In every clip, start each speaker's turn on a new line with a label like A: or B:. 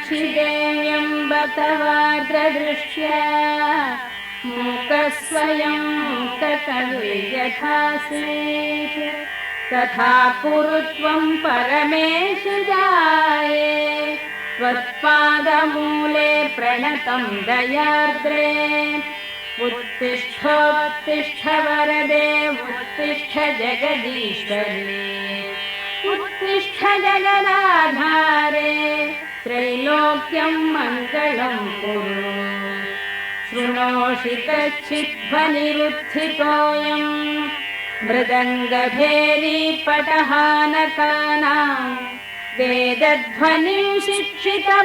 A: साक्षिदेव्यं बतवार्द्रदृष्ट्या मूकस्वयं मूककविर्यथासीत् तथा कुरु त्वं परमेश जाये त्वत्पादमूले प्रणतं दयार्द्रे उत्तिष्ठोत्तिष्ठ वरदे उत्तिष्ठ जगदीश्वरी उत्तिष्ठ जगदाधारे त्रैलोक्यं मङ्गलं कुरु शृणोषि कच्चिद्ध्वनिरुत्थितोऽयं मृदङ्गभेरी पटहानकानां वेदध्वनिं शिक्षितभूसुराणां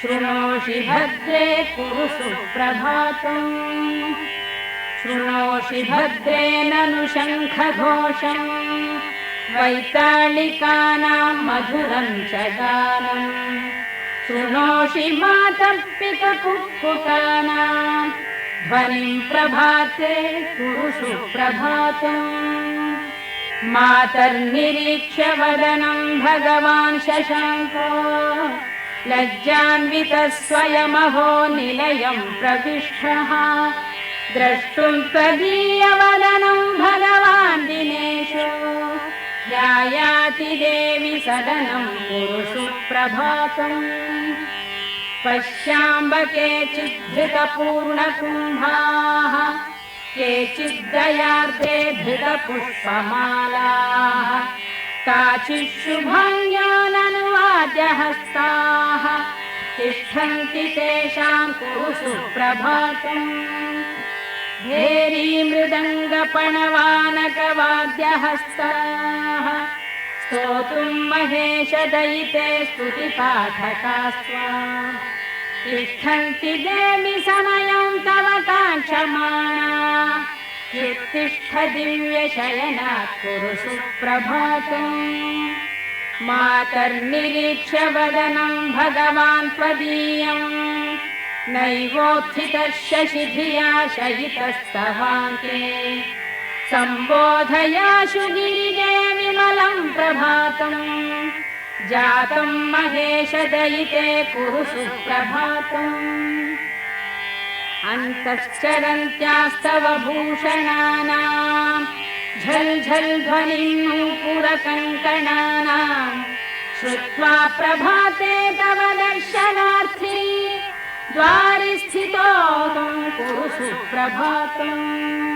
A: शृणोषि भद्रे कुरु सुप्रभातम् शृणोषि भद्रे ननु शङ्खघोषम् वैताళिकानां मधुरं च गानम् शृणोषि मातर्पितकुक्कुटानां ध्वनिं प्रभाते कुरु सुप्रभातम् मातर्निरीक्ष्य वदनं भगवान् शशाङ्को लज्जान्वितः स्वयमहो निलयं प्रविष्टः द्रष्टुं त्वदीयवदनं भगवान् दिनेशो ध्यायाति देवि सदनं कुरु सुप्रभातम् पश्याम्ब केचिद्धृतपूर्णकुम्भाः केचिद्दयार्थे धृतपुष्पमालाः काचिच्छुभाङ्गाननुवाद्यहस्ताः तिष्ठन्ति तेषां कुरु सुप्रभातम् भेरी मृदङ्गपणवानकवाद्यहस्ताः स्तोतुं महेशदयिते स्तुतिपाठकास्त्वा तिष्ठन्ति देवि समयं तव काङ्क्षमाणा उत्तिष्ठ दिव्यशयना कुरु सुप्रभातम् मातर्निरीक्ष्य वदनं भगवान् त्वदीयम् नैवोत्थितः शशिधिया शयितस्तवाङ्के सम्बोधयाशु गिरिजे विमलं प्रभातम् जातं महेशदयिते कुरु सुप्रभातम् अन्तश्चरन्त्यास्तव भूषणानां झल् झल् ध्वनिं नूपुरकङ्कणानां श्रुत्वा प्रभाते तव दर्शनार्थी द्वारि स्थितो कुरु सुप्रभातम्।